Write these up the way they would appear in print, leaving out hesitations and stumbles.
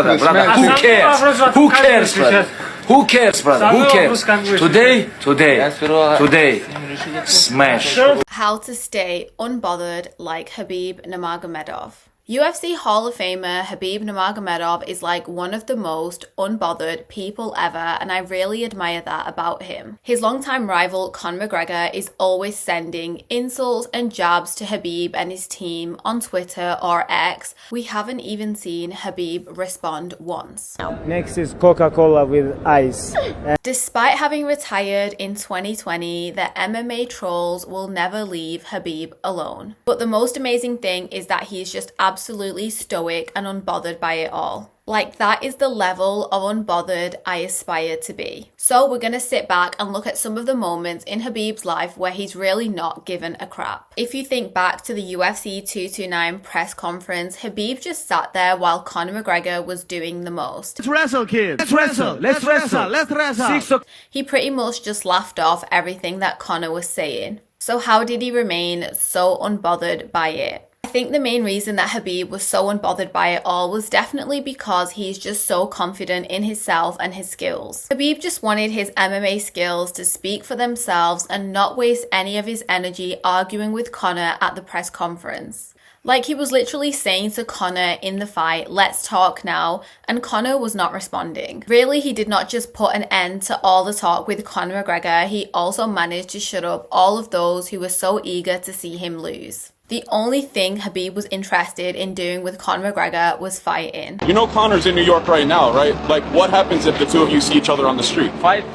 Brother, who cares? Who cares, brother? Who cares, brother? Who cares? Today, smash. How to stay unbothered like Khabib Nurmagomedov. UFC Hall of Famer Khabib Nurmagomedov is like one of the most unbothered people ever, and I really admire that about him. His longtime rival Conor McGregor is always sending insults and jabs to Khabib and his team on Twitter or X. We haven't even seen Khabib respond once. Next is Coca-Cola with ice. Despite having retired in 2020, the MMA trolls will never leave Khabib alone. But the most amazing thing is that he's just absolutely stoic and unbothered by it all. Like, that is the level of unbothered I aspire to be. So we're gonna sit back and look at some of the moments in Khabib's life where he's really not given a crap. If you think back to the UFC 229 press conference, Khabib just sat there while Conor McGregor was doing the most. Let's wrestle, kids. Let's wrestle. Let's wrestle. Let's wrestle. He pretty much just laughed off everything that Conor was saying. So how did he remain so unbothered by it? I think the main reason that Khabib was so unbothered by it all was definitely because he's just so confident in himself and his skills. Khabib just wanted his MMA skills to speak for themselves and not waste any of his energy arguing with Conor at the press conference. Like, he was literally saying to Conor in the fight, "Let's talk now," and Conor was not responding. Really, he did not just put an end to all the talk with Conor McGregor, he also managed to shut up all of those who were so eager to see him lose. The only thing Khabib was interested in doing with Conor McGregor was fighting. You know Conor's in New York right now, right? Like, what happens if the two of you see each other on the street? Fight?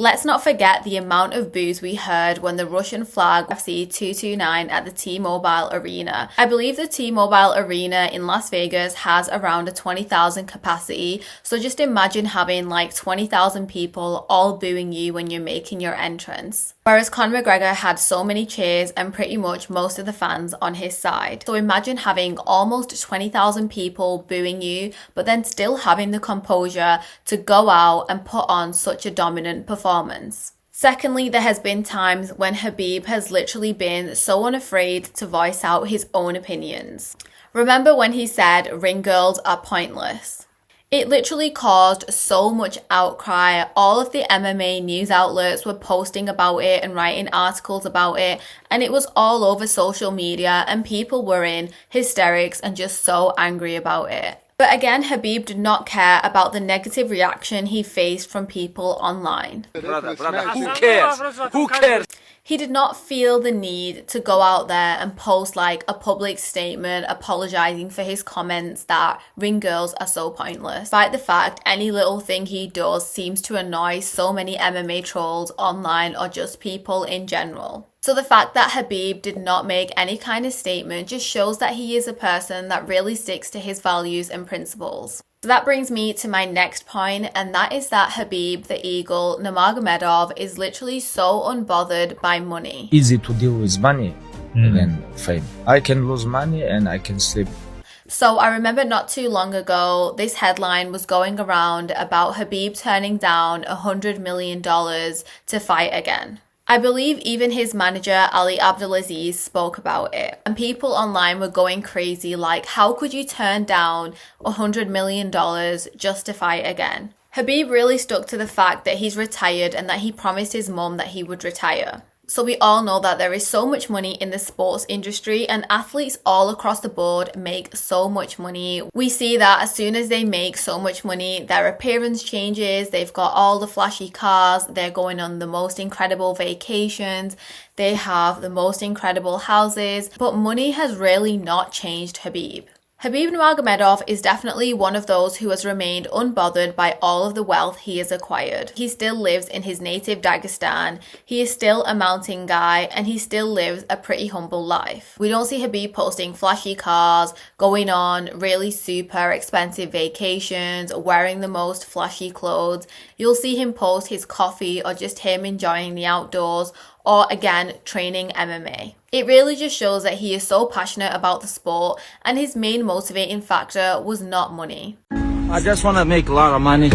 Let's not forget the amount of boos we heard when the Russian flag UFC 229 at the T-Mobile Arena. I believe the T-Mobile Arena in Las Vegas has around a 20,000 capacity, so just imagine having like 20,000 people all booing you when you're making your entrance. Whereas Conor McGregor had so many cheers and pretty much most of the fans on his side. So imagine having almost 20,000 people booing you, but then still having the composure to go out and put on such a dominant performance. Secondly, there has been times when Khabib has literally been so unafraid to voice out his own opinions. Remember when he said ring girls are pointless? It literally caused so much outcry. All of the MMA news outlets were posting about it and writing articles about it, and it was all over social media, and people were in hysterics and just so angry about it. But again, Khabib did not care about the negative reaction he faced from people online. Brother, who cares? Who cares? He did not feel the need to go out there and post like a public statement apologizing for his comments that ring girls are so pointless. Despite the fact any little thing he does seems to annoy so many MMA trolls online or just people in general. So the fact that Khabib did not make any kind of statement just shows that he is a person that really sticks to his values and principles. So that brings me to my next point, and that is that Khabib, the Eagle, Nurmagomedov is literally so unbothered by money. Easy to deal with money than fame. I can lose money and I can sleep. So I remember not too long ago, this headline was going around about Khabib turning down $100 million to fight again. I believe even his manager Ali Abdelaziz spoke about it, and people online were going crazy like, how could you turn down $100 million just to fight again? Khabib really stuck to the fact that he's retired and that he promised his mum that he would retire. So we all know that there is so much money in the sports industry, and athletes all across the board make so much money. We see that as soon as they make so much money, their appearance changes, they've got all the flashy cars, they're going on the most incredible vacations, they have the most incredible houses, but money has really not changed Khabib. Khabib Nurmagomedov is definitely one of those who has remained unbothered by all of the wealth he has acquired. He still lives in his native Dagestan, he is still a mountain guy, and he still lives a pretty humble life. We don't see Khabib posting flashy cars, going on really super expensive vacations, wearing the most flashy clothes. You'll see him post his coffee or just him enjoying the outdoors, or again, training MMA. It really just shows that he is so passionate about the sport, and his main motivating factor was not money. I just want to make a lot of money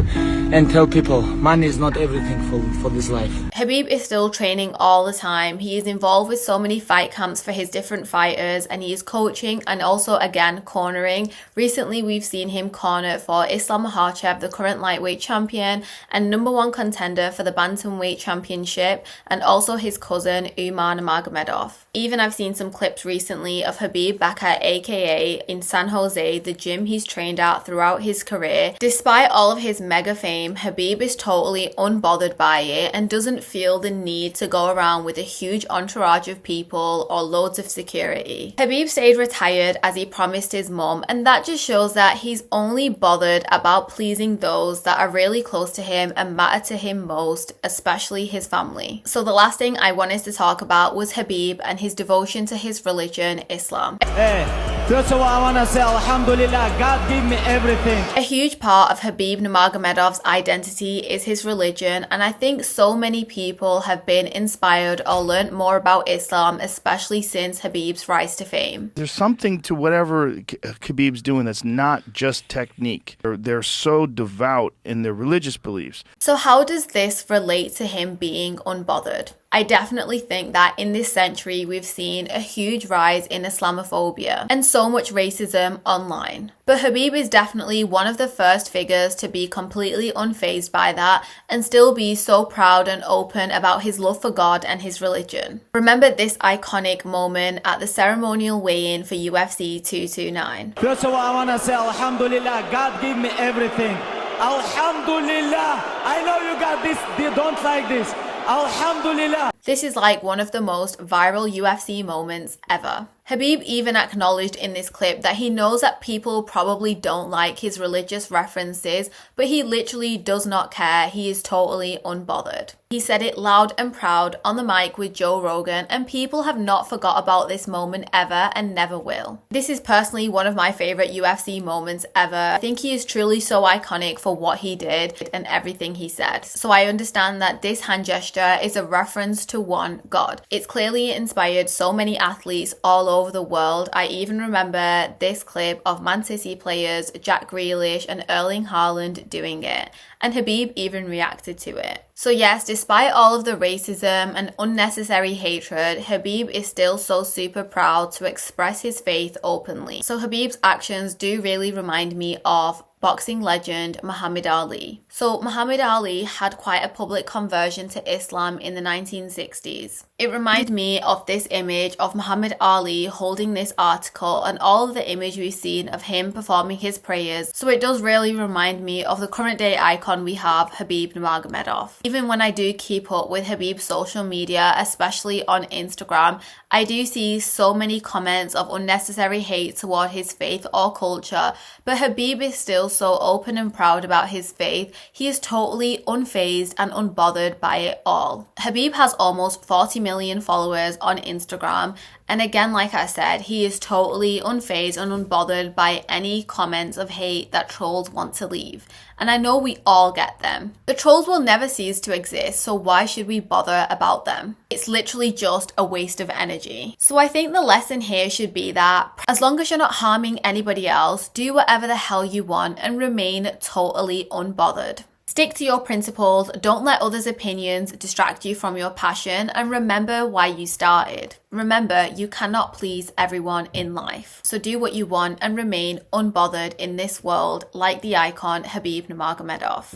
and tell people money is not everything for this life. Khabib is still training all the time. He is involved with so many fight camps for his different fighters, and he is coaching and also again cornering. Recently we've seen him corner for Islam Makhachev, the current lightweight champion and #1 contender for the bantamweight championship, and also his cousin Umar Nurmagomedov. Even I've seen some clips recently of Khabib back at AKA in San Jose, the gym he's trained at throughout his career. Despite all of his mega fame, Khabib is totally unbothered by it and doesn't feel the need to go around with a huge entourage of people or loads of security. Khabib stayed retired as he promised his mum, and that just shows that he's only bothered about pleasing those that are really close to him and matter to him most, especially his family. So the last thing I wanted to talk about was Khabib and his devotion to his religion, Islam. Hey, first of all, I want to say, Alhamdulillah, God gave me everything. A huge part of Khabib Nurmagomedov's identity is his religion, and I think so many people have been inspired or learnt more about Islam, especially since Khabib's rise to fame. There's something to whatever Khabib's doing that's not just technique. They're so devout in their religious beliefs. So how does this relate to him being unbothered? I definitely think that in this century we've seen a huge rise in Islamophobia and so much racism online. But Khabib is definitely one of the first figures to be completely unfazed by that and still be so proud and open about his love for God and his religion. Remember this iconic moment at the ceremonial weigh-in for UFC 229. First of all, I want to say, Alhamdulillah, God gave me everything. Alhamdulillah. I know you got this, they don't like this. Alhamdulillah. This is like one of the most viral UFC moments ever. Khabib even acknowledged in this clip that he knows that people probably don't like his religious references, but he literally does not care. He is totally unbothered. He said it loud and proud on the mic with Joe Rogan, and people have not forgot about this moment ever and never will. This is personally one of my favorite UFC moments ever. I think he is truly so iconic for what he did and everything he said. So I understand that this hand gesture is a reference to one God. It's clearly inspired so many athletes all over the world. I even remember this clip of Man City players Jack Grealish and Erling Haaland doing it, and Khabib even reacted to it. So yes, despite all of the racism and unnecessary hatred, Khabib is still so super proud to express his faith openly. So Khabib's actions do really remind me of boxing legend Muhammad Ali. So Muhammad Ali had quite a public conversion to Islam in the 1960s. It reminded me of this image of Muhammad Ali holding this article and all of the image we've seen of him performing his prayers. So it does really remind me of the current day icon we have, Khabib Nurmagomedov. Even when I do keep up with Khabib's social media, especially on Instagram, I do see so many comments of unnecessary hate toward his faith or culture, but Khabib is still so open and proud about his faith. He is totally unfazed and unbothered by it all. Khabib has almost 40 million followers on Instagram, and again, like I said, he is totally unfazed and unbothered by any comments of hate that trolls want to leave. And I know we all get them. The trolls will never cease to exist, so why should we bother about them? It's literally just a waste of energy. So I think the lesson here should be that as long as you're not harming anybody else, do whatever the hell you want and remain totally unbothered. Stick to your principles, don't let others' opinions distract you from your passion, and remember why you started. Remember, you cannot please everyone in life. So do what you want and remain unbothered in this world like the icon Khabib Nurmagomedov.